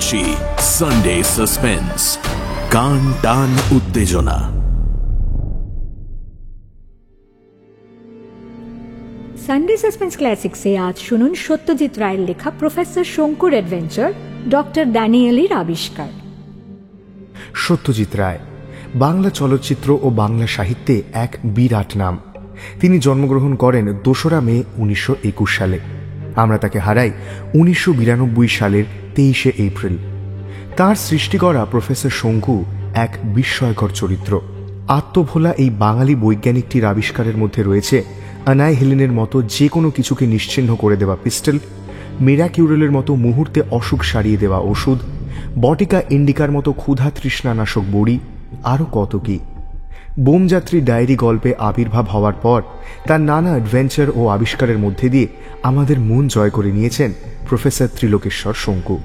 করছি Sunday suspense, কান টান উত্তেজনা। সানডে সাসপেন্স ক্লাসিক্সে আজ শুনুন সত্যজিৎ রায়ের লেখা প্রফেসর শঙ্কুর অ্যাডভেঞ্চার, ডক্টর ড্যানিয়েলির আবিষ্কার। সত্যজিৎ রায় বাংলা চলচ্চিত্র ও বাংলা সাহিত্যে এক বিরাট নাম। তিনি জন্মগ্রহণ করেন 2রা মে 1921 সালে। আমরা তাকে হারাই 1992 সালের 23শে এপ্রিল। তাঁর সৃষ্টি করা প্রফেসর শঙ্কু এক বিস্ময়কর চরিত্র। আত্মভোলা এই বাঙালি বৈজ্ঞানিকটির আবিষ্কারের মধ্যে রয়েছে অ্যানাইহিলিনের মতো যে কোনো কিছুকে নিশ্চিহ্ন করে দেওয়া পিস্টল, মিরাকিউরেলের মতো মুহূর্তে অসুখ সারিয়ে দেওয়া ওষুধ, বটিকা ইন্ডিকার মতো ক্ষুধা তৃষ্ণানাশক বড়ি, আরও কত কি। বোমযাত্রী ডায়েরি গল্পে আবির্ভাব হওয়ার পর তার নানা অ্যাডভেঞ্চার ও আবিষ্কারের মধ্যে দিয়ে আমাদের মন জয় করে নিয়েছেন প্রফেসর ত্রিলোকেশ্বর শঙ্কু।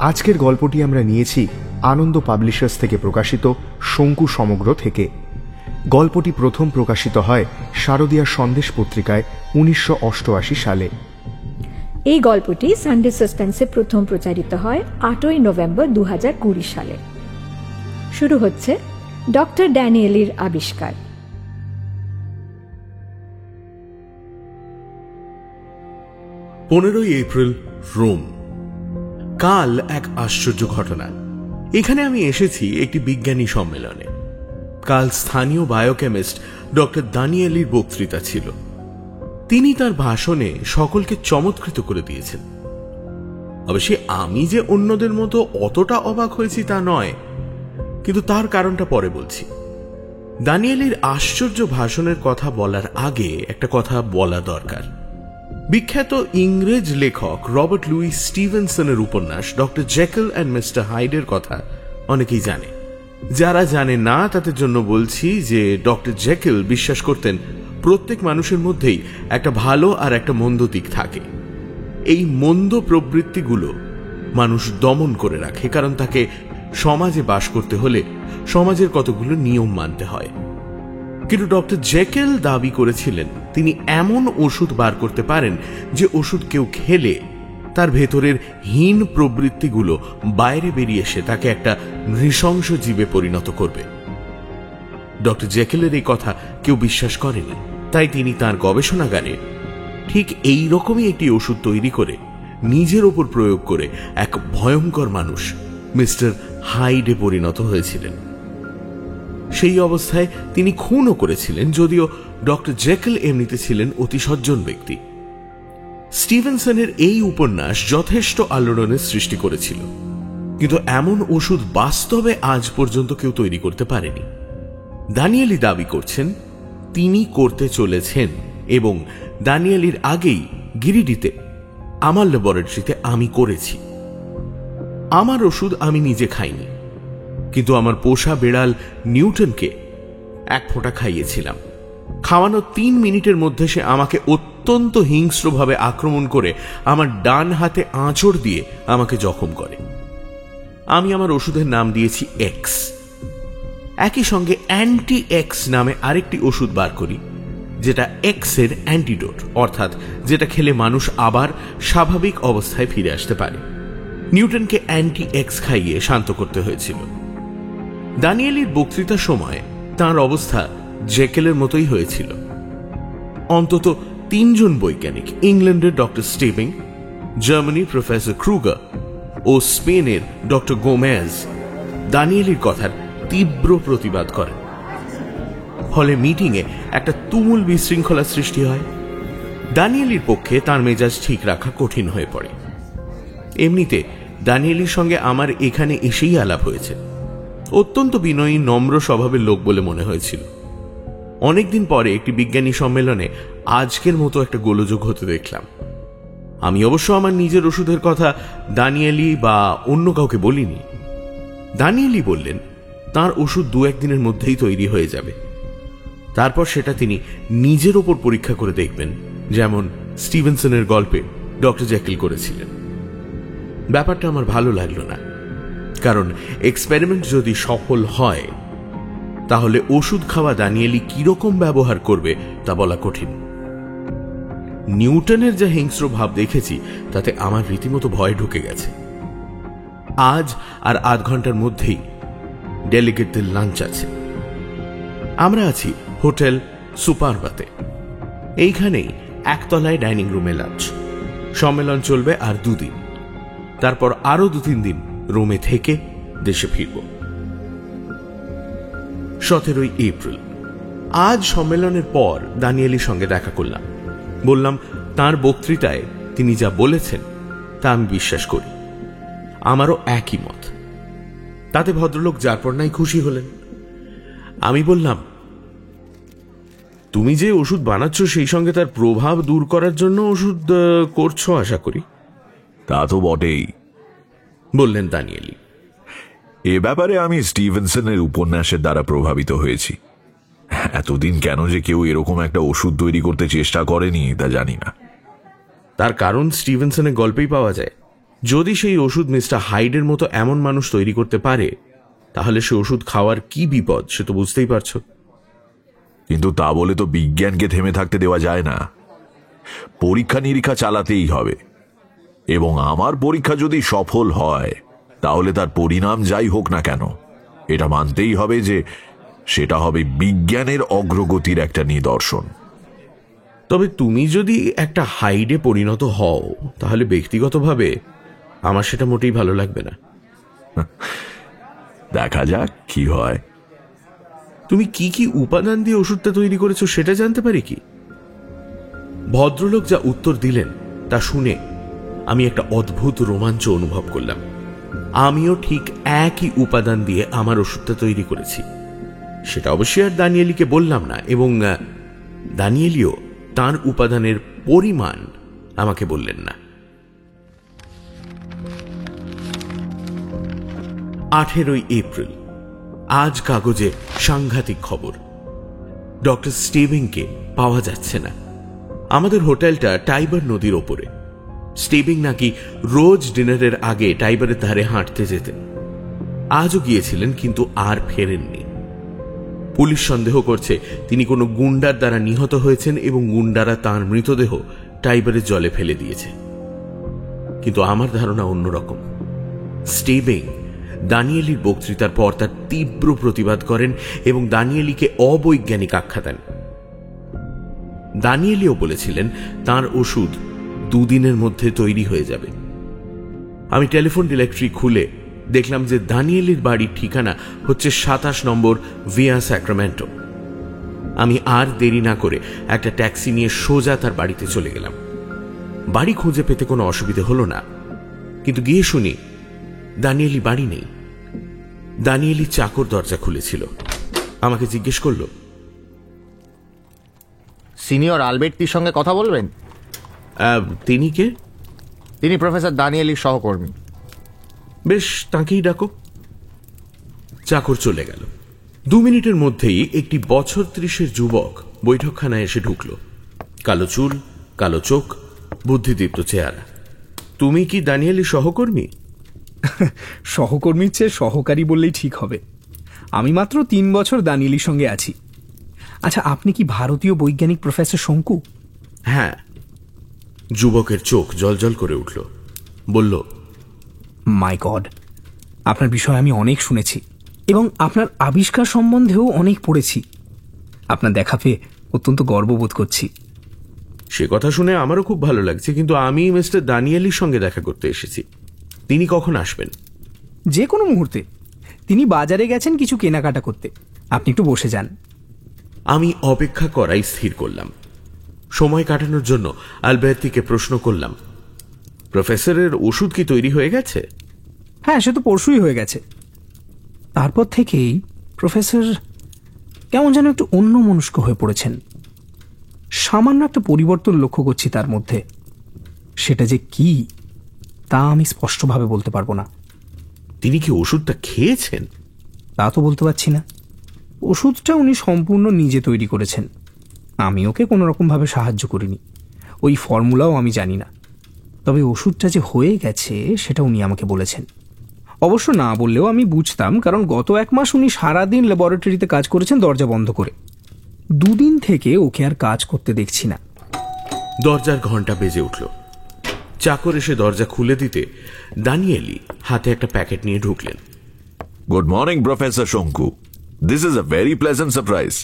আজকের গল্পটি আমরা নিয়েছি আনন্দ পাবলিশার্স থেকে প্রকাশিত শঙ্কু সমগ্র থেকে। গল্পটি প্রথম প্রকাশিত হয় শারদীয়া সন্দেশ পত্রিকায় 1988 সালে। এই গল্পটি সানডে সাসপেন্সে প্রথম প্রচারিত হয় 8ই নভেম্বর 2020 সালে। শুরু হচ্ছে ডক্টর ড্যানিয়েলির আবিষ্কার। 15ই এপ্রিল, রোম। কাল এক আশ্চর্য ঘটনা। এখানে আমি এসেছি একটি বিজ্ঞানী সম্মেলনে। কাল স্থানীয় বায়োকেমিস্ট ডক্টর দানিয়েলির বক্তৃতা ছিল। তিনি তার ভাষণে সকলকে চমৎকৃত করে দিয়েছেন। অবশ্যই আমি যে অন্যদের মতো অতটা অবাক হয়েছি তা নয়, কিন্তু তার কারণটা পরে বলছি। দানিয়েলির আশ্চর্য ভাষণের কথা বলার আগে একটা কথা বলা দরকার। বিখ্যাত ইংরেজ লেখক রবার্ট লুইস স্টিভেনসনের উপন্যাস ডক্টর জেকেল অ্যান্ড মিস্টার হাইডের কথা অনেকেই জানে। যারা জানে না তাদের জন্য বলছি যে ডক্টর জেকেল বিশ্বাস করতেন প্রত্যেক মানুষের মধ্যেই একটা ভালো আর একটা মন্দ দিক থাকে। এই মন্দ প্রবৃত্তিগুলো মানুষ দমন করে রাখে, কারণ তাকে সমাজে বাস করতে হলে সমাজের কতগুলো নিয়ম মানতে হয়। কিন্তু ডক্টর জেকেল দাবি করেছিলেন তিনি এমন ওষুধ বার করতে পারেন যে ওষুধ কেউ খেলে তার ভেতরের হীন প্রবৃত্তিগুলো বাইরে বেরিয়ে এসে তাকে একটা নৃশংস জীবে পরিণত করবে। ডক্টর জেকেলের এই কথা কেউ বিশ্বাস করেনি, তাই তিনি তার গবেষণাগারে ঠিক এই রকমই একটি ওষুধ তৈরি করে নিজের ওপর প্রয়োগ করে এক ভয়ঙ্কর মানুষ মিস্টার হাইডে পরিণত হয়েছিলেন। সেই অবস্থায় তিনি খুনও করেছিলেন, যদিও ডক্টর জেকেল এমনিতে ছিলেন অতি সজ্জন ব্যক্তি। স্টিভেনসনের এই উপন্যাস যথেষ্ট আলোড়নের সৃষ্টি করেছিল, কিন্তু এমন ওষুধ বাস্তবে আজ পর্যন্ত কেউ তৈরি করতে পারেনি। দানিয়েলি দাবি করছেন তিনি করতে চলেছেন, এবং দানিয়েলির আগেই গিরিডিতে আমার ল্যাবরেটরিতে আমি করেছি। আমার ওষুধ আমি নিজে খাইনি, কিন্তু আমার পোষা বেড়াল নিউটনকে এক ফোঁটা খাইয়েছিলাম। খাওয়ানো 3 মিনিটের মধ্যে সে আমাকে অত্যন্ত হিংস্রভাবে আক্রমণ করে আমার ডান হাতে আঁচড় দিয়ে আমাকে জখম করে। আমি আমার ওষুধের নাম দিয়েছি এক্স। একই সঙ্গে অ্যান্টি এক্স নামে আরেকটি ওষুধ বার করি, যেটা এক্স এর অ্যান্টিডোট, অর্থাৎ যেটা খেলে মানুষ আবার স্বাভাবিক অবস্থায় ফিরে আসতে পারে। নিউটনকে অ্যান্টি এক্স খাইয়ে শান্ত করতে হয়েছিল। দানিয়েলির বক্তৃতার সময় তার অবস্থা জেকেলের মতোই হয়েছিল। অন্তত 3 জন বৈজ্ঞানিক, ইংল্যান্ডের ডক্টর স্টিভিং, জার্মানির প্রফেসর ক্রুগার ও স্পেনের ডক্টর গোমেজ দানিয়েলির কথার তীব্র প্রতিবাদ করেন। ফলে মিটিংয়ে একটা তুমুল বিশৃঙ্খলা সৃষ্টি হয়। দানিয়েলির পক্ষে তার মেজাজ ঠিক রাখা কঠিন হয়ে পড়ে। এমনিতে দানিয়েলির সঙ্গে আমার এখানে এসেই আলাপ হয়েছে। অত্যন্ত বিনয়ী, নম্র স্বভাবের লোক বলে মনে হয়েছিল। অনেকদিন পরে একটি বিজ্ঞানী সম্মেলনে আজকের মতো একটা গোলযোগ হতে দেখলাম। আমি অবশ্য আমার নিজের ওষুধের কথা দানিয়েলি বা অন্য কাউকে বলিনি। দানিয়েলি বললেন তার ওষুধ 2-1 দিনের মধ্যেই তৈরি হয়ে যাবে। তারপর সেটা তিনি নিজের ওপর পরীক্ষা করে দেখবেন, যেমন স্টিভেনসনের গল্পে ডক্টর জেকেল করেছিলেন। ব্যাপারটা আমার ভালো লাগলো না, কারণ এক্সপেরিমেন্ট যদি সফল হয় তাহলে ওষুধ খাওয়া দানিয়েলি কিরকম ব্যবহার করবে তা বলা কঠিন। নিউটনের যা হিংস্র ভাব দেখেছি তাতে আমার রীতিমতো ভয় ঢুকে গেছে। আজ আর আধ ঘন্টার মধ্যেই ডেলিগেটদের লাঞ্চ আছে। আমরা আছি হোটেল সুপারবাতে। এইখানেই একতলায় ডাইনিং রুমে লাঞ্চ। সম্মেলন চলবে আর 2 দিন, তারপর আরো 2-3 দিন রোমে থেকে দেশে ফিরব। 17 এপ্রিল। আজ সম্মেলনের পর দানিয়েলির সঙ্গে দেখা করলাম। বললাম তার বক্তৃতায় তিনি যা বলেছেন তা আমি বিশ্বাস করি, আমারও একই মত। তাতে ভদ্রলোক যার পর নাই খুশি হলেন। আমি বললাম, তুমি যে ওষুধ বানাচ্ছ সেই সঙ্গে তার প্রভাব দূর করার জন্য ওষুধ করছো আশা করি। তা তো বটেই, বললেন দানিয়েলি। এ ব্যাপারে আমি স্টিভেনসনের উপন্যাসের দ্বারা প্রভাবিত হয়েছি। এতদিন কেন যে কেউ এরকম একটা ওষুধ তৈরি করতে চেষ্টা করেনি তা জানি না। তার কারণ স্টিভেনসনের গল্পেই পাওয়া যায়। যদি সেই ওষুধ মিস্টার হাইডের মতো এমন মানুষ তৈরি করতে পারে, তাহলে সে ওষুধ খাওয়ার কি বিপদ সে তো বুঝতেই পারছো। কিন্তু তা বলে তো বিজ্ঞানকে থেমে থাকতে দেওয়া যায় না। পরীক্ষা নিরীক্ষা চালাতেই হবে, এবং আমার পরীক্ষা যদি সফল হয় তাহলে তার পরিণাম যাই হোক না কেন, এটা মানতেই হবে যে সেটা হবে বিজ্ঞানের অগ্রগতির একটা নিদর্শন। তবে তুমি যদি একটা হাইডে পরিণত হও, তাহলে ব্যক্তিগতভাবে আমার সেটা মোটেই ভালো লাগবে না। দেখা যাক কি হয়। তুমি কি কি উপাদান দিয়ে ওষুধটা তৈরি করেছো সেটা জানতে পারি কি? ভদ্রলোক যা উত্তর দিলেন তা শুনে আমি একটা অদ্ভুত রোমাঞ্চ অনুভব করলাম। আমিও ঠিক একই উপাদান দিয়ে আমার ওষুধটা তৈরি করেছি। সেটা অবশ্যই আর দানিয়েলিকে বললাম না, এবং দানিয়েলিও তার উপাদানের পরিমাণ আমাকে বললেন না। 18 এপ্রিল। আজ কাগজে সাংঘাতিক খবর। ডক্টর স্টিভিংকে পাওয়া যাচ্ছে না। আমাদের হোটেলটা টাইবার নদীর ওপরে। স্টিভিং নাকি রোজ ডিনারের আগে টাইবারের ধারে হাঁটতে যেতেন। আজও গিয়েছিলেন, কিন্তু আর ফেরেননি। পুলিশ সন্দেহ করছে তিনি কোনো গুন্ডার দ্বারা নিহত হয়েছেন এবং গুন্ডারা তাঁর মৃতদেহ টাইবারের জলে ফেলে দিয়েছে। কিন্তু আমার ধারণা অন্যরকম। স্টিভিং দানিয়েলির বক্তৃতার পর তার তীব্র প্রতিবাদ করেন এবং দানিয়েলিকে অবৈজ্ঞানিক আখ্যা দেন। দানিয়েলিও বলেছিলেন তার ওষুধ 2 দিনের মধ্যে তৈরি হয়ে যাবে। আমি টেলিফোন ডিরেক্টরি খুলে দেখলাম যে দানিয়েলির বাড়ির ঠিকানা হচ্ছে 27 নম্বর ভিয়া স্যাক্রামেন্টো। আমি আর দেরি না করে একটা ট্যাক্সি নিয়ে সোজা তার বাড়িতে চলে গেলাম। বাড়ি খুঁজে পেতে কোনো অসুবিধে হলো না, কিন্তু গিয়ে শুনি দানিয়েলি বাড়ি নেই। দানিয়েলি চাকর দরজা খুলেছিল। আমাকে জিজ্ঞেস করল, সিনিয়র আলবের্টির সঙ্গে কথা বলবেন? তিনি কে? তিনি প্রফেসর দানিয়েলির সহকর্মী। বেশ, তাঁকেই ডাকো। চাকর চলে গেল। 2 মিনিটের মধ্যেই একটি বছর 30-এর যুবক বৈঠকখানায় এসে ঢুকল। কালো চুল, কালো চোখ, বুদ্ধিদীপ্ত চেহারা। তুমি কি দানিয়েলির সহকর্মী? সহকর্মীর চেয়ে সহকারী বললেই ঠিক হবে। আমি মাত্র 3 বছর দানিয়েলির সঙ্গে আছি। আচ্ছা, আপনি কি ভারতীয় বৈজ্ঞানিক প্রফেসর শঙ্কু? হ্যাঁ। যুবকের চোখ জলজল করে উঠল। বলল, মাই গড, আপনার বিষয়ে আমি অনেক শুনেছি এবং আপনার আবিষ্কার সম্বন্ধেও অনেক পড়েছি। আপনার দেখা পেয়ে অত্যন্ত গর্ববোধ করছি। সে কথা শুনে আমারও খুব ভালো লাগছে, কিন্তু আমি মিস্টার দানিয়েলির সঙ্গে দেখা করতে এসেছি। তিনি কখন আসবেন? যে কোনো মুহূর্তে। তিনি বাজারে গেছেন কিছু কেনাকাটা করতে। আপনি একটু বসে যান। আমি অপেক্ষা করাই স্থির করলাম। সময় কাটানোর জন্য আলবের্তিকে প্রশ্ন করলাম, প্রফেসরের ওষুধ কি তৈরি হয়ে গেছে? হ্যাঁ, সে তো পরশুই হয়ে গেছে। তারপর থেকেই প্রফেসর কেমন যেন একটু অন্যমনস্ক হয়ে পড়েছেন। সামান্য একটা পরিবর্তন লক্ষ্য করছি তার মধ্যে। সেটা যে কি তা আমি স্পষ্টভাবে বলতে পারবো না। তিনি কি ওষুধটা খেয়েছেন? তা তো বলতে পারছি না। ওষুধটা উনি সম্পূর্ণ নিজে তৈরি করেছেন। আমি ওকে কোনো রকমভাবে সাহায্য করিনি। ওই ফর্মুলাও আমি জানি না। তবে ওষুধটা যে হয়ে গেছে সেটা উনি আমাকে বলেছেন। অবশ্য না বললেও আমি বুঝতাম, কারণ গত 1 মাস উনি সারাদিন ল্যাবরেটরিতে কাজ করেছেন দরজা বন্ধ করে। 2 দিন থেকে ওকে আর কাজ করতে দেখছি না। দরজার ঘন্টা বেজে উঠল। চাকর এসে দরজা খুলে দিতে দানিয়েলি হাতে একটা প্যাকেট নিয়ে ঢুকলেন। গুড মর্নিং প্রফেসর শঙ্কু, this is a very pleasant surprise.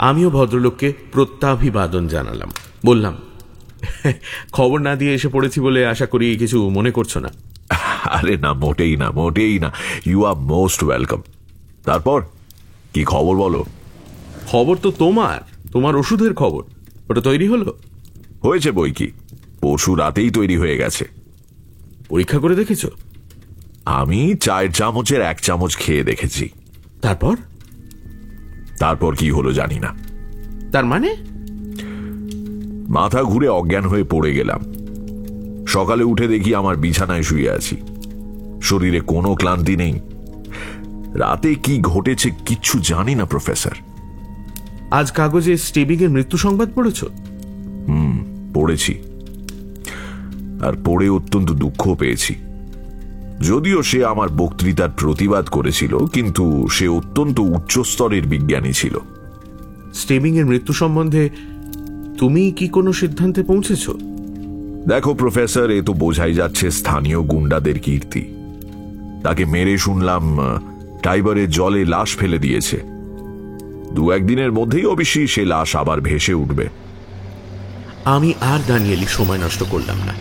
আমিও ভদ্রলোককে প্রত্যাভিবাদন জানালাম। বললাম, খবর না দিয়ে এসে পড়েছি বলে আশা করি কিছু মনে করছো না। আরে না, মোটেই না, মোটেই না। You are most welcome. তারপর কি খবর বলো? খবর তো তোমার ওষুধের খবর। ওটা তৈরি হলো? হয়েছে বই কি, পরশু রাতেই তৈরি হয়ে গেছে। পরীক্ষা করে দেখেছো? আমি 4 চামচের 1 চামচ খেয়ে দেখেছি। তারপর কি হলো জানি না। তার মানে? মাথা ঘুরে অজ্ঞান হয়ে পড়ে গেলাম। সকালে উঠে দেখি আমার বিছানায় শুয়ে আছি, শরীরে কোনো ক্লান্তি নেই। রাতে কি ঘটেছে কিচ্ছু জানি না প্রফেসর। আজ কাগজে স্টিবিং এর মৃত্যু সংবাদ পড়েছ? পড়েছি, আর পড়ে অত্যন্ত দুঃখ পেয়েছি। যদিও সে আমার বক্তৃতার প্রতিবাদ করেছিল, কিন্তু সে অত্যন্ত উচ্চস্তরের বিজ্ঞানী ছিল। স্টিবিং এর মৃত্যু সম্বন্ধে তুমি কি কোনো সিদ্ধান্তে পৌঁছেছ? দেখো প্রফেসর, এ তো বোঝাই যাচ্ছে স্থানীয় গুন্ডাদের কীর্তি। তাকে মেরে শুনলাম টাইবারের জলে লাশ ফেলে দিয়েছে। 2-1 দিনের মধ্যেই অবশ্যই সে লাশ আবার ভেসে উঠবে। আমি আর দানিয়েলি সময় নষ্ট করলাম না।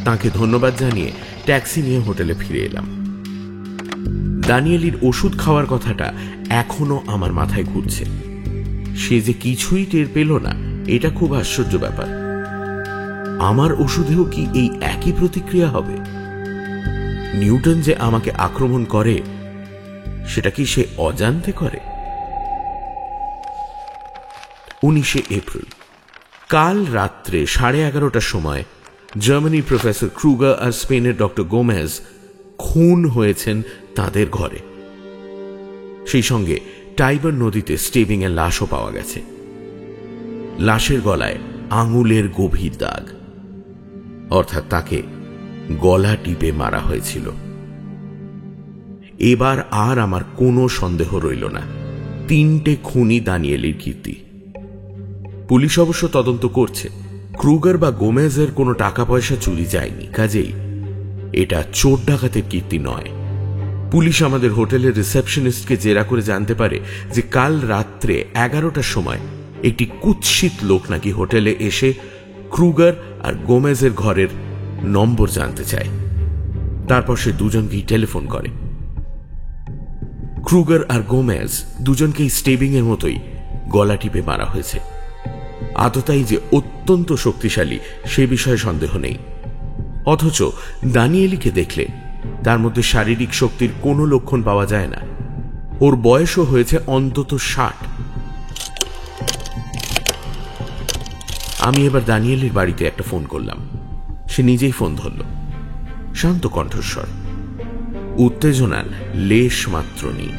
তাকে ধন্যবাদ জানিয়ে ট্যাক্সি নিয়ে হোটেলে ফিরে এলাম। দানিয়েলির ওষুধ খাওয়ার কথাটা এখনো আমার মাথায় ঘুরছে। সে যে কিছুই টের পেল না, এটা খুব আশ্চর্য ব্যাপার। আমার ওষুধেও কি এই একই প্রতিক্রিয়া হবে? নিউটন যে আমাকে আক্রমণ করে, সেটা কি সে অজান্তে করে? 19শে এপ্রিল, কাল রাত্রে 11:30টার সময় জার্মানির প্রফেসর ক্রুগার আর স্পেনের ডক্টর গোমেজ খুন হয়েছেন তাদের ঘরে। সেই সঙ্গে টাইবার নদীতে স্টিবিং এর লাশও পাওয়া গেছে। লাশের গলায় আঙুলের গভীর দাগ, অর্থাৎ তাকে গলা টিপে মারা হয়েছিল। এবার আর আমার কোনো সন্দেহ রইল না, 3টে খুনি দানিয়েলির কীর্তি। পুলিশ অবশ্য তদন্ত করছে। ক্রুগার বা গোমেজের কোনো টাকা পয়সা চুরি যায়নি, কাজেই এটা চোর ডাকাতের কীর্তি নয়। পুলিশ আমাদের হোটেলের রিসেপশনিস্টকে জেরা করে জানতে পারে যে কাল রাত্রে 11টার সময় একটি কুৎসিত লোক নাকি হোটেলে এসে ক্রুগার আর গোমেজের ঘরের নম্বর জানতে চায়। তারপর সে দুজনকেই টেলিফোন করে। ক্রুগার আর গোমেজ দুজনকেই স্টিবিং এর মতোই গলা টিপে মারা হয়েছে। আততায়ী যে অত্যন্ত শক্তিশালী সে বিষয়ে সন্দেহ নেই। অথচ দানিয়েলিকে দেখলে তার মধ্যে শারীরিক শক্তির কোনো লক্ষণ পাওয়া যায় না। ওর বয়সও হয়েছে অন্তত 60। আমি এবার দানিয়েলির বাড়িতে একটা ফোন করলাম। সে নিজেই ফোন ধরল, শান্ত কণ্ঠস্বর, উত্তেজনার লেশ মাত্র নেই।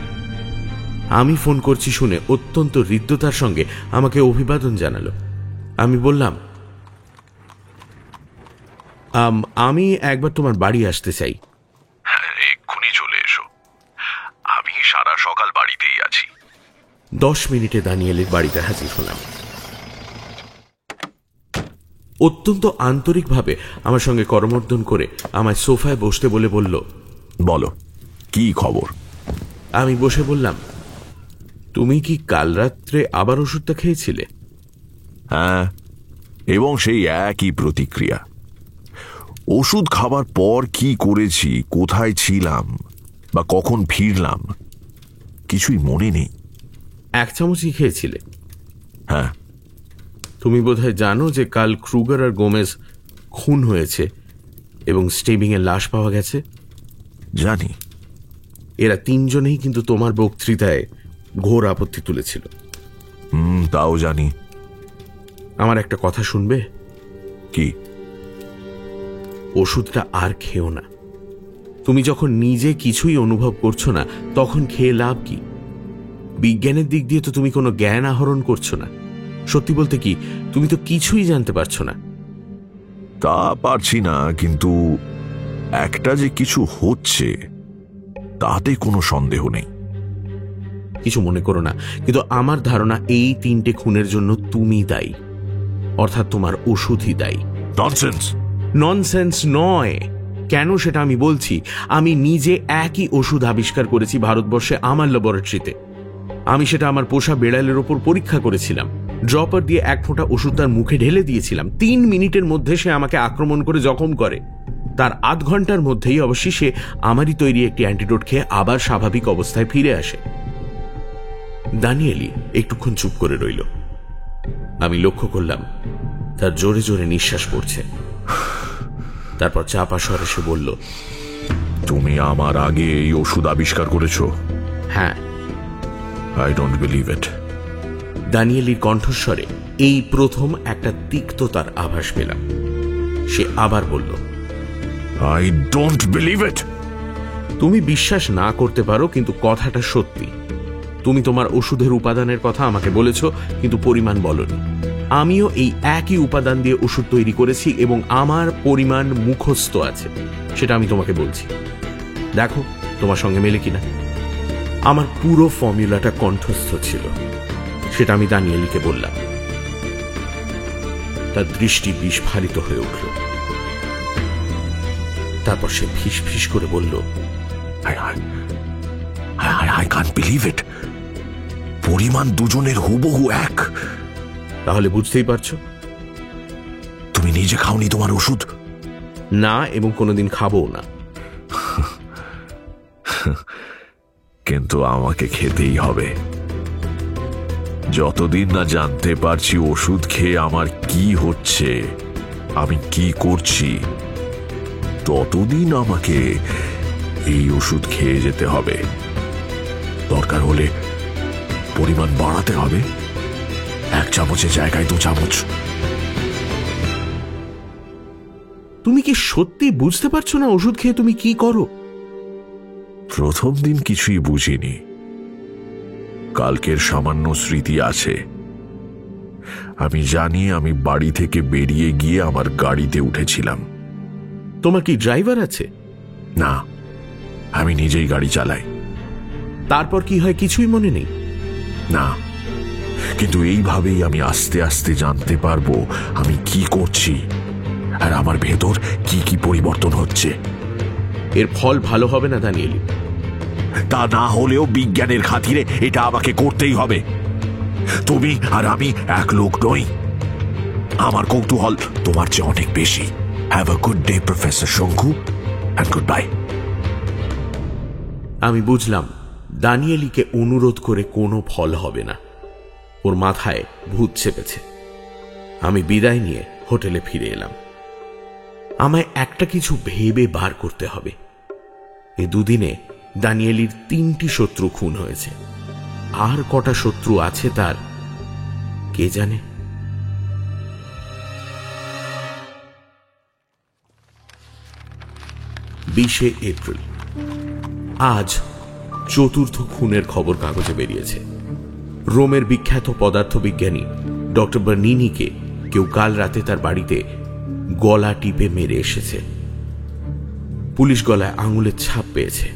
আমি ফোন করছি শুনে অত্যন্ত হৃদ্যতার সঙ্গে আমাকে অভিবাদন জানালো। আমি বললাম, আমি একবার তোমার বাড়ি আসতে চাই। এক্ষুনি চলে এসো, আমি সারা সকাল বাড়িতেই আছি। 10 মিনিটে দানিয়েলির বাড়িতে হাজির হলাম। অত্যন্ত আন্তরিকভাবে আমার সঙ্গে করমর্দন করে আমায় সোফায় বসতে বলে বলল, বলো কি খবর? আমি বসে বললাম, তুমি কি কাল রাত্রে আবার ওষুধটা খেয়েছিলে? হ্যাঁ, এবং সেই একই প্রতিক্রিয়া। ওষুধ খাবার পর কি করেছি, কোথায় ছিলাম বা কখন ফিরলাম, কিছুই মনে নেই। 1 চামচই খেয়েছিলে? হ্যাঁ। তুমি বোধহয় জানো যে কাল ক্রুগার আর গোমেজ খুন হয়েছে এবং স্টিবিং এর লাশ পাওয়া গেছে? জানি। এরা 3 জনেই কিন্তু তোমার বক্তৃতায় ঘোর আপত্তি তুলেছিল। তাও জানি। আমার একটা কথা শুনবে? কি? ওষুধটা আর খেও না। তুমি যখন নিজে কিছুই অনুভব করছো না, তখন খেয়ে লাভ কি? বিজ্ঞানের দিক দিয়ে তো তুমি কোনো জ্ঞান আহরণ করছো না। সত্যি বলতে কি, তুমি তো কিছুই জানতে পারছো না। তা পারছি না, কিন্তু একটা যে কিছু হচ্ছে তাতে কোনো সন্দেহ নেই। কিছু মনে করো না, কিন্তু আমার ধারণা এই 3টে খুনের জন্য তুমি দায়ী, অর্থাৎ তোমার ওষুধই দায়ী। ননসেন্স! ননসেন্স নয়। কেন সেটা আমি বলছি। আমি নিজে একই ওষুধ আবিষ্কার করেছি ভারতবর্ষে আমার ল্যাবরেটরিতে। আমি সেটা আমার পোষা বেড়ালের ওপর পরীক্ষা করেছিলাম। ড্রপার দিয়ে 1 ফোঁটা ওষুধ তার মুখে ঢেলে দিয়েছিলাম। 3 মিনিটের মধ্যে সে আমাকে আক্রমণ করে জখম করে। তার আধ ঘন্টার মধ্যেই অবশ্যই সে আমারই তৈরি একটি অ্যান্টিডোট খেয়ে আবার স্বাভাবিক অবস্থায় ফিরে আসে। দানিয়েলি একটুক্ষণ চুপ করে রইল। আমি লক্ষ্য করলাম তার জোরে জোরে নিঃশ্বাস পড়ছে। তারপর চাপা স্বরে সে বলল, তুমি আমার আগে এই ওষুধ আবিষ্কার করেছো? হ্যাঁ। I don't believe it. দানিয়েলির কণ্ঠস্বরে এই প্রথম একটা তিক্ততার আভাস পেলাম। সে আবার বলল, আই ডোন্ট বিলিভ ইট। তুমি বিশ্বাস না করতে পারো, কিন্তু কথাটা সত্যি। তুমি তোমার ওষুধের উপাদানের কথা আমাকে বলেছ, কিন্তু পরিমাণ বলনি। আমিও এই একই উপাদান দিয়ে ওষুধ তৈরি করেছি এবং আমার পরিমাণ মুখস্থ আছে। সেটা আমি তোমাকে বলছি, দেখো তোমার সঙ্গে মেলে কিনা। আমার পুরো ফর্মুলাটা কণ্ঠস্থ ছিল। সেটা আমি দানিয়েলিকে বললাম। তার দৃষ্টি বিস্ফারিত হয়ে উঠল। তারপর সে ফিস ফিস করে বলল, I can't believe it. পরিমাণ দুজনের হুবহু এক। তাহলে বুঝতেই পারছো তুমি নিজে খাওনি তোমার ওষুধ? না, এবং কোনোদিন খাবো না। কিন্তু আমাকে খেতেই হবে। যতদিন না জানতে পারছি ওষুধ খেয়ে আমার কি হচ্ছে, আমি কি করছি, ততদিন আমাকে এই ওষুধ খেয়ে যেতে হবে। দরকার হলে পরিমাণ বাড়াতে হবে, 1 চামচের জায়গায় 2 চামচ। তুমি কি সত্যি বুঝতে পারছো না ওষুধ খেয়ে তুমি কি করো? প্রথম দিন কিছুই বুঝিনি। কালকের সামান্য স্মৃতি আছে। আমি জানি আমি বাড়ি থেকে বেরিয়ে গিয়ে আমার গাড়িতে উঠেছিলাম। তোমার কি ড্রাইভার আছে? না, আমি নিজেই গাড়ি চালাই। তারপর কি হয় কিছুই মনে নেই? না, কিন্তু এইভাবেই আমি আস্তে আস্তে জানতে পারবো আমি কি করছি আর আমার ভেতর কি কি পরিবর্তন হচ্ছে। এর ফল ভালো হবে না দানিয়েলি। তা না হলেও বিজ্ঞানের খাতিরে এটা আমাকে করতেই হবে। তুমি আর আমি এক লোক নই। আমার কৌতূহল তোমার চেয়ে অনেক বেশি। Have a good day professor শঙ্কু, এন্ড গুড বাই। আমি বুঝলাম দানিয়েলিকে অনুরোধ করে কোনো ফল হবে না। ওর মাথায় ভূত চেপেছে। আমি বিদায় নিয়ে হোটেলে ফিরে এলাম। আমায় একটা কিছু ভেবে বার করতে হবে। এই দুদিনে দানিয়েলির 3টি শত্রু খুন হয়েছে। আর কটা শত্রু আছে তার কে জানে। 20শে এপ্রিল। আজ 4র্থ খুনের খবর কাগজে বেরিয়েছে। রোমের বিখ্যাত পদার্থবিজ্ঞানী ডক্টর বার্নিনিকে কেউ কাল রাতে তার বাড়িতে গলা টিপে মেরে এসেছে। পুলিশ গলায় আঙুলের ছাপ পেয়েছে।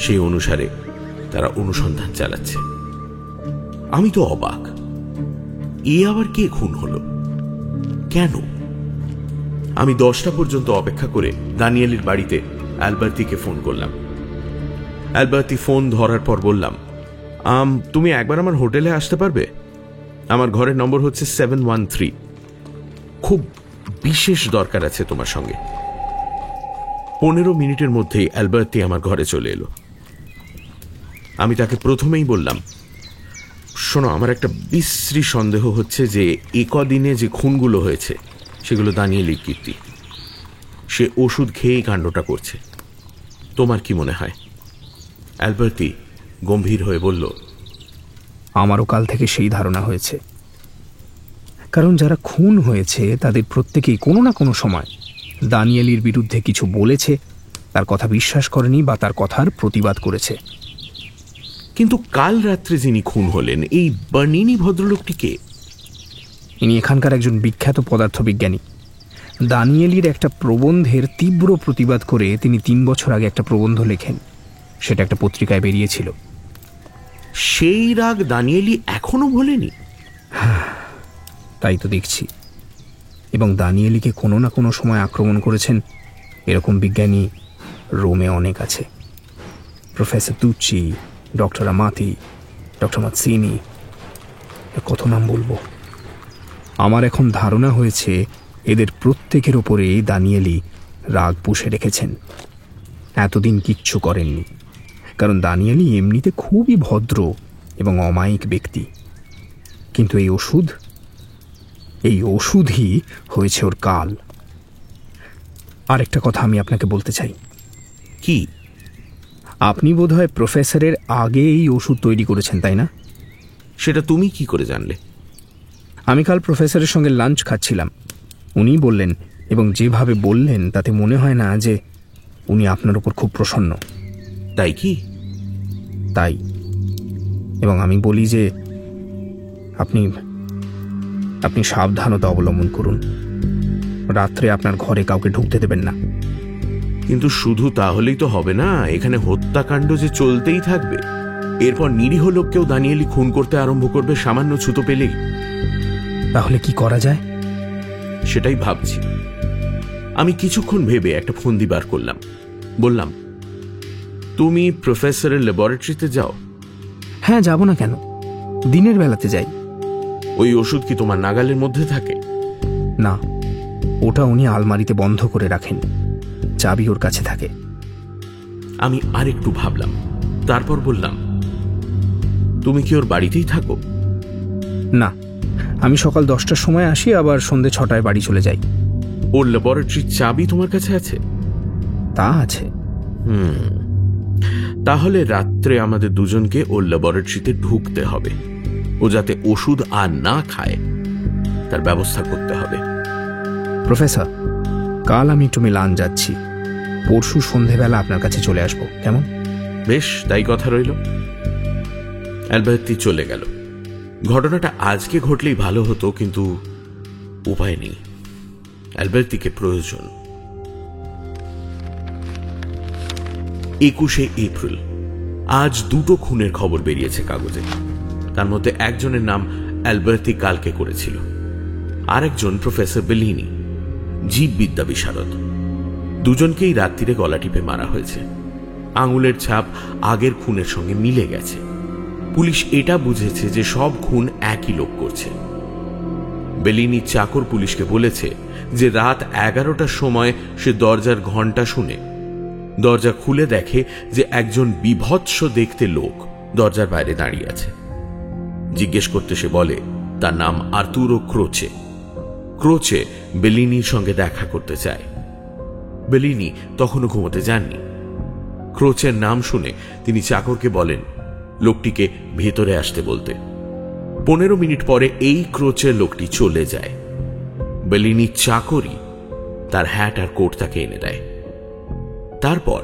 সেই অনুসারে তারা অনুসন্ধান চালাচ্ছে। আমি তো অবাক, এ আবার কে খুন হলো, কেন? আমি 10টা পর্যন্ত অপেক্ষা করে দানিয়েলির বাড়িতে অ্যালবার্তিকে ফোন করলাম। অ্যালবার্তি ফোন ধরার পর বললাম, তুমি একবার আমার হোটেলে আসতে পারবে? আমার ঘরের নম্বর হচ্ছে 713। খুব বিশেষ দরকার আছে তোমার সঙ্গে। 15 মিনিটের মধ্যেই অ্যালবার্তি আমার ঘরে চলে এলো। আমি তাকে প্রথমেই বললাম, শোনো, আমার একটা বিশ্রী সন্দেহ হচ্ছে যে একদিনে যে খুনগুলো হয়েছে সেগুলো দানিয়েলির কীর্তি। সে ওষুধ খেয়েই কাণ্ডটা করছে। তোমার কি মনে হয়? অ্যালবার্তি গম্ভীর হয়ে বলল, আমারও কাল থেকে সেই ধারণা হয়েছে। কারণ যারা খুন হয়েছে তাদের প্রত্যেকেই কোনো না কোনো সময় দানিয়েলির বিরুদ্ধে কিছু বলেছে, তার কথা বিশ্বাস করেনি বা তার কথার প্রতিবাদ করেছে। কিন্তু কাল রাত্রে যিনি খুন হলেন, এই বার্নিনি ভদ্রলোকটি কে? ইনি এখানকার একজন বিখ্যাত পদার্থবিজ্ঞানী। দানিয়েলির একটা প্রবন্ধের তীব্র প্রতিবাদ করে তিনি 3 বছর আগে একটা প্রবন্ধ লেখেন। সেটা একটা পত্রিকায় বেরিয়েছিল। সেই রাগ দানিয়েলি এখনো ভোলেনি? তাই তো দেখছি। এবং দানিয়েলিকে কোনো না কোনো সময় আক্রমণ করেছেন এরকম বিজ্ঞানী রোমে অনেক আছে। প্রফেসর তুচ্চি, ডক্টর আমাতি, ডক্টর মাৎসিনি, কত নাম বলবো। আমার এখন ধারণা হয়েছে এদের প্রত্যেকের ওপরে দানিয়েলি রাগ পুষে রেখেছেন। এতদিন কিচ্ছু করেননি, কারণ দানিয়েলি এমনিতে খুবই ভদ্র এবং অমায়িক ব্যক্তি। কিন্তু এই ওষুধই হয়েছে ওর কাল। আরেকটা কথা আমি আপনাকে বলতে চাই। কি? আপনি বোধহয় প্রফেসরের আগে এই ওষুধ তৈরি করেছেন, তাই না? সেটা তুমি কি করে জানলে? আমি কাল প্রফেসরের সঙ্গে লাঞ্চ খাচ্ছিলাম, উনি বললেন, এবং যেভাবে বললেন তাতে মনে হয় না যে উনি আপনার উপর খুব প্রসন্ন। তাই কি? তাই। এবং আমি বলি যে আপনি সাবধানতা অবলম্বন করুন। রাত্রে আপনার ঘরে কাউকে ঢুকতে দেবেন না। কিন্তু শুধু তাহলেই তো হবে না, এখানে হত্যাকাণ্ড যে চলতেই থাকবে। এরপর নিরীহ লোককেও দানিয়েলি খুন করতে আরম্ভ করবে সামান্য ছুতো পেলেই। তাহলে কি করা যায়? সেটাই ভাবছি। আমি কিছুক্ষণ ভেবে একটা ফন্দি বার করলাম। বললাম, তুমি প্রফেসরের ল্যাবরেটরিতে যাও। হ্যাঁ, যাব না কেন, দিনের বেলাতে যাই। ওই ওষুধ কি তোমার নাগালের মধ্যে থাকে? না, ওটা উনি আলমারিতে বন্ধ করে রাখেন, চাবি ওর কাছে থাকে। আমি আরেকটু ভাবলাম, তারপর বললাম, তুমি কি ওর বাড়িতেই থাকো? না, আমি সকাল 10টার সময় আসি, আবার সন্ধ্যে 6টায় বাড়ি চলে যাই। ওর ল্যাবরেটরির চাবি তোমার কাছে আছে? তা আছে। তাহলে রাত্রে আমাদের দুজনকে ওর ল্যাবরেটরিতে ঢুকতে হবে। ও যাতে ওষুধ আর না খায় তার ব্যবস্থা করতে হবে। প্রফেসর, কাল আমি একটু মিলান যাচ্ছি, পরশু সন্ধেবেলা আপনার কাছে চলে আসবো, কেমন? বেশ, তাই কথা রইল। অ্যালবার্তি চলে গেল। ঘটনাটা আজকে ঘটলেই ভালো হতো, কিন্তু উপায় নেই। অ্যালবার্তিকে প্রয়োজন। 21শে এপ্রিল। আজ দুটো খুনের খবর বেরিয়েছে কাগজে। তার মধ্যে একজনের নাম অ্যালবার্তি কালকে করেছিল, আরেকজন প্রফেসর বেলিনি, জীববিদ্যা বিশারদ। দুজনকেই রাত্রিরে গলা টিপে মারা হয়েছে। আঙুলের ছাপ আগের খুনের সঙ্গে মিলে গেছে। পুলিশ এটা বুঝেছে যে সব খুন একই লোক করছে। বেলিনি চাকর পুলিশকে বলেছে যে রাত 11টার সময় সে দরজার ঘণ্টা শুনে দরজা খুলে দেখে যে একজন বিভৎস দেখতে লোক দরজার বাইরে দাঁড়িয়ে আছে। জিজ্ঞেস করতে সে বলে তার নাম আর্তুরো ক্রোচে। ক্রোচে বেলিনির সঙ্গে দেখা করতে চায়। বেলিনি তখনও ঘুমোতে যাননি। ক্রোচের নাম শুনে তিনি চাকরকে বলেন লোকটিকে ভেতরে আসতে বলতে। 15 মিনিট পরে এই ক্রোচের লোকটি চলে যায়। বেলিনি চাকরই তার হ্যাট আর কোট তাকে এনে দেয়। তারপর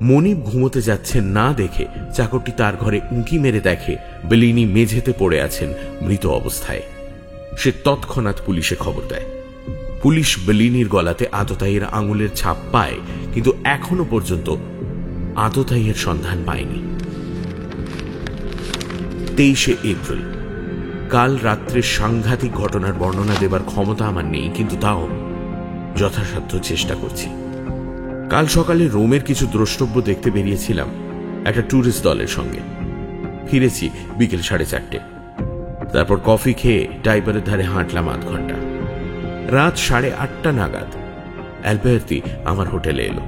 মনিব ঘুমোতে যাচ্ছেন না দেখে চাকরটি তার ঘরে উঁকি মেরে দেখে বেলিনি মেঝেতে পড়ে আছেন মৃত অবস্থায়। সে তৎক্ষণাৎ পুলিশে খবর দেয়। পুলিশ বেলিনির গলাতে আততায়ীর আঙুলের ছাপ পায়, কিন্তু এখনো পর্যন্ত আততায়ীর সন্ধান পায়নি। 23শে এপ্রিল। কাল রাত্রের সাংঘাতিক ঘটনার বর্ণনা দেবার ক্ষমতা আমার নেই, কিন্তু তাও যথাসাধ্য চেষ্টা করছি। কাল সকালে রোমের কিছু দ্রষ্টব্য দেখতে বেরিয়েছিলাম একটা ট্যুরিস্ট দলের সঙ্গে। ফিরেছি বিকেল 4:30। তারপর কফি খেয়ে টাইবারের ধারে হাঁটলাম আধ ঘন্টা। রাত 8:30 নাগাদ অ্যালবার্তি আমার হোটেলে এলো।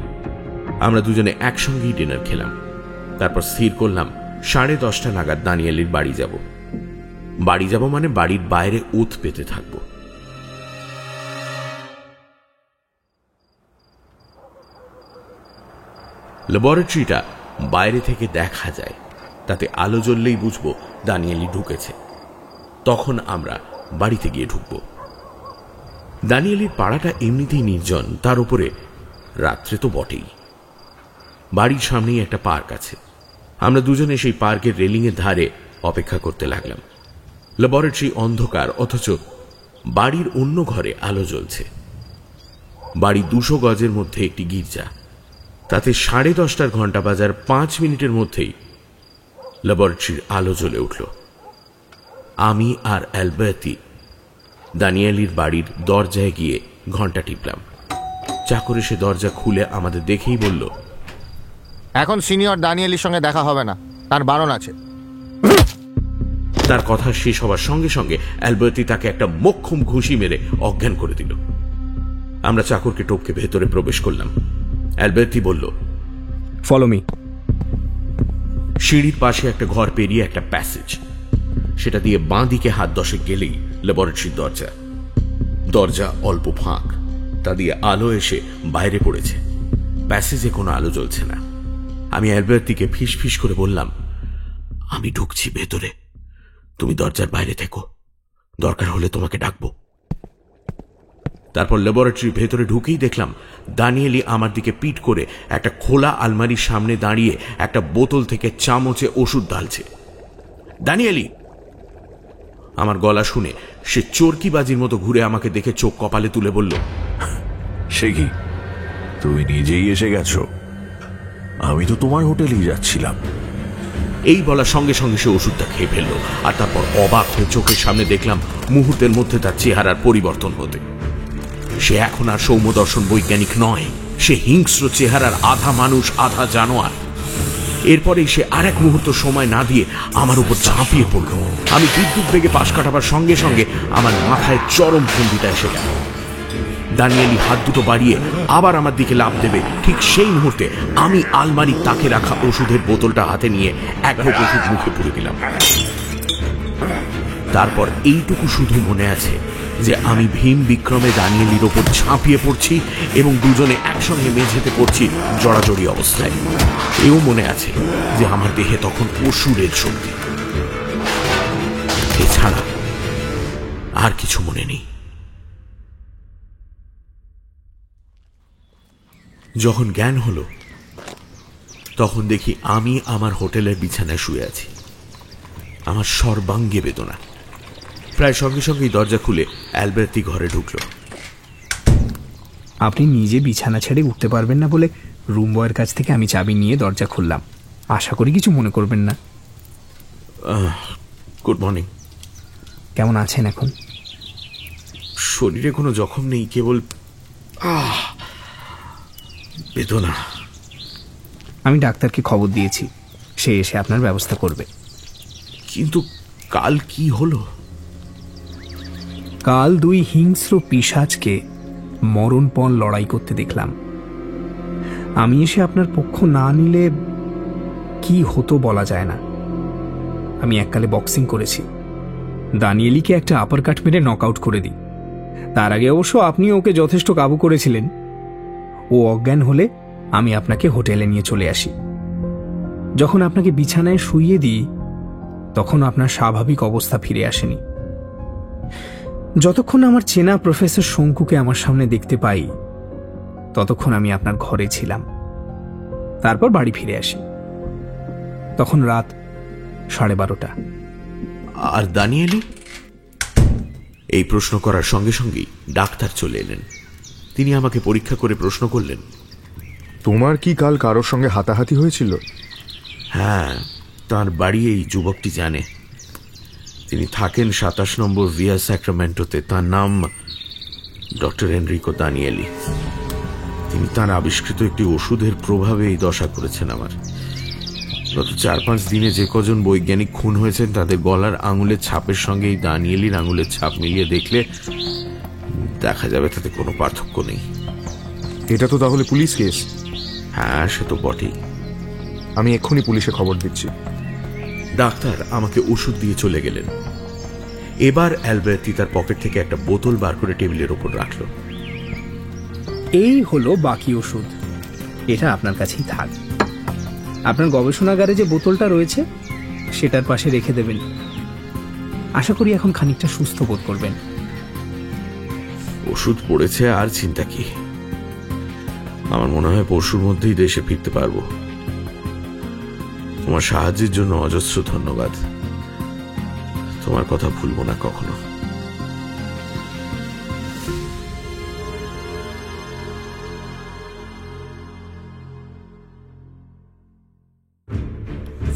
আমরা দুজনে একসঙ্গেই ডিনার খেলাম। তারপর স্থির করলাম 10:30 নাগাদ দানিয়েলির বাড়ি যাব। বাড়ি যাব মানে বাড়ির বাইরে ওত পেতে থাকব। ল্যাবরেটরিটা বাইরে থেকে দেখা যায়, তাতে আলো জ্বললেই বুঝবো দানিয়েলি ঢুকেছে। তখন আমরা বাড়িতে গিয়ে ঢুকব। দানিয়েলির পাড়াটা এমনিতেই নির্জন, তার উপরে রাত্রে তো বটেই। বাড়ির সামনেই একটা পার্ক আছে। আমরা দুজনে সেই পার্কের রেলিংয়ের ধারে অপেক্ষা করতে লাগলাম। ল্যাবরেটরি অন্ধকার, অথচ বাড়ির অন্য ঘরে আলো জ্বলছে। বাড়ি 200 গজের মধ্যে একটি গির্জা। তাতে 10:30 ঘন্টা বাজার 5 মিনিটের মধ্যেই ল্যাবরেটরির আলো জ্বলে উঠল। আমি আর অ্যালবার্তি দানিয়েলির বাড়ির দরজায় গিয়ে ঘন্টা টিপলাম। চাকর এসে দরজা খুলে আমাদের দেখেই বলল, এখন সিনিয়র দানিয়েলির সঙ্গে দেখা হবে না, তার বারণ আছে। তার কথা শেষ হওয়ার সঙ্গে সঙ্গে অ্যালবার্তি তাকে একটা মোক্ষম ঘুষি মেরে অজ্ঞান করে দিল। আমরা চাকরকে টপকে ভেতরে প্রবেশ করলাম। অ্যালবার্তি বলল, ফলো মি। সিঁড়ির পাশে একটা ঘর পেরিয়ে একটা প্যাসেজ, সেটা দিয়ে বাঁ দিকে হাত 10 গেলেই ল্যাবরেটরির দরজা। দরজা অল্প ফাঁক, তা দিয়ে আলো এসে বাইরে পড়েছে। প্যাসেজে কোনো আলো জ্বলছে না। আমি অ্যালবার্তিকে ফিস ফিস করে বললাম, আমি ঢুকছি ভেতরে, তুমি দরজার বাইরে থেকো, দরকার হলে তোমাকে ডাকবো। তারপর ল্যাবরেটরির ভেতরে ঢুকেই দেখলাম দানিয়েলি আমার দিকে পিট করে একটা খোলা আলমারির সামনে দাঁড়িয়ে একটা বোতল থেকে চামচে ওষুধ ঢালছে। দানিয়েলি! আমার গলা শুনে সে চরকিবাজির মতো ঘুরে আমাকে দেখে চোখ কপালে তুলে বলল, সে কি, তুমি নিজেই এসে গেছো? আমি তো তোমার হোটেলেই যাচ্ছিলাম। এই বলার সঙ্গে সঙ্গে সে ওষুধটা খেয়ে ফেললো। আর তারপর অবাক হয়ে চোখের সামনে দেখলাম মুহূর্তের মধ্যে তার চেহারার পরিবর্তন হতে। সে এখন আর সৌম্যদর্শন বৈজ্ঞানিক নয়, সে হিংস্র চেহারার আধা মানুষ আধা জানোয়ার। এরপরেই সে আর এক মুহূর্ত সময় না দিয়ে আমার উপর ঝাঁপিয়ে পড়ল। আমি বিদ্যুৎ বেগে পাশ কাটাবার সঙ্গে সঙ্গে আমার মাথায় চরম ফন্দিটা এসে গেল। দানিয়েলি হাত দুটো বাড়িয়ে আবার আমার দিকে লাফ দেবে, ঠিক সেই মুহূর্তে আমি আলমারির তাকে রাখা ওষুধের বোতলটা হাতে নিয়ে এক ঢোক ওষুধ মুখে পুরে দিলাম। তারপর এইটুকু শুধু মনে আছে যে আমি ভীম বিক্রমে দানিয়েলির ওপর ঝাঁপিয়ে পড়ছি এবং দুজনে একসঙ্গে মেঝেতে পড়ছি জড়াজড়ি অবস্থায়। এও মনে আছে যে আমার দেহে তখন অসুরের শক্তি। এছাড়া আর কিছু মনে নেই। যখন জ্ঞান হলো তখন দেখি আমি আমার হোটেলের বিছানায় শুয়ে আছি। আমার সর্বাঙ্গে বেদনা। প্রায় সঙ্গে সঙ্গেই দরজা খুলে অ্যালবার্তি ঘরে ঢুকলো। আপনি নিজে বিছানা ছেড়ে উঠতে পারবেন না বলে রুম বয়ের কাছ থেকে আমি চাবি নিয়ে দরজা খুললাম। আশা করি কিছু মনে করবেন না। Good morning. কেমন আছেন এখন? শরীরে কোনো জখম নেই, কেবল বেদনা। আমি ডাক্তারকে খবর দিয়েছি, সে এসে আপনার ব্যবস্থা করবে। কিন্তু কাল কি হলো? কাল 2 হিংস্র পিশাচকে মরণপণ লড়াই করতে দেখলাম। আমি এসে আপনার পক্ষ না নিলে কি হতো বলা যায় না। আমি এককালে বক্সিং করেছি, দানিয়েলিকে একটা আপার কাট মেরে নক আউট করে দিই। তার আগে অবশ্য আপনি ওকে যথেষ্ট কাবু করেছিলেন। ও অজ্ঞান হলে আমি আপনাকে হোটেলে নিয়ে চলে আসি। যখন আপনাকে বিছানায় শুইয়ে দিই তখন আপনার স্বাভাবিক অবস্থা ফিরে আসেনি। যতক্ষণ আমার চেনা প্রফেসর শঙ্কুকে আমার সামনে দেখতে পাই ততক্ষণ আমি আপনার ঘরে ছিলাম। তারপর বাড়ি ফিরে আসি, তখন রাত 12:30। আর দানিয়েলি? এই প্রশ্ন করার সঙ্গে সঙ্গেই ডাক্তার চলে এলেন। তিনি আমাকে পরীক্ষা করে প্রশ্ন করলেন, তোমার কি কাল কারোর সঙ্গে হাতাহাতি হয়েছিল? হ্যাঁ, তার বাড়ি এই যুবকটি জানে। তিনি থাকেন 27 নম্বর ভিয়া স্যাক্রামেন্টোতে। তার নাম ডক্টর এনরিকো দানিয়েলি। তিনি তার আবিষ্কৃত একটি ওষুধের প্রভাবে এই দশা করেছেন আমার। গত 4-5 দিনে যে কজন বৈজ্ঞানিক খুন হয়েছেন তাদের গলার আঙুলের ছাপের সঙ্গে এই দানিয়েলির আঙুলের ছাপ মিলিয়ে দেখলে দেখা যাবে তাতে কোনো পার্থক্য নেই। এটা তো তাহলে পুলিশ কেস? হ্যাঁ, সে তো বটেই। আমি এক্ষুনি পুলিশে খবর দিচ্ছি। ডাক্তার আমাকে ওষুধ দিয়ে চলে গেলেন। এবার অ্যালবার্তি তার পকেট থেকে একটা বোতল বার করে টেবিলের ওপর রাখল। এই হলো বাকি ওষুধ, এটা আপনার কাছেই থাক। আপনার গবেষণাগারে যে বোতলটা রয়েছে সেটার পাশে রেখে দেবেন। আশা করি এখন খানিকটা সুস্থ বোধ করবেন। ওষুধ পড়েছে, আর চিন্তা কি। আমার মনে হয় পরশুর মধ্যেই দেশে ফিরতে পারবো। তোমার সাহায্যের জন্য অজস্র ধন্যবাদ। তোমার কথা ভুলবো না কখনো।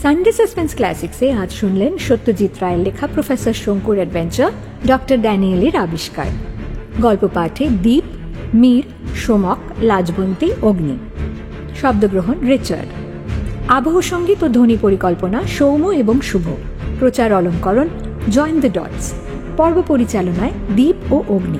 সান সানডে সাসপেন্স ক্লাসিক্সে আজ শুনলেন সত্যজিৎ রায়ের লেখা প্রফেসর শঙ্কুর অ্যাডভেঞ্চার ডক্টর ড্যানিয়েলির আবিষ্কার। গল্প পাঠে দীপ, মীর, সোমক, লাজবন্তী, অগ্নি। শব্দগ্রহণ রিচার্ড। আবহ সঙ্গীত ও ধ্বনি পরিকল্পনা সৌম্য এবং শুভ। প্রচার অলঙ্করণ জয়েন দ্য ডটস। পর্ব পরিচালনায় দীপ ও অগ্নি।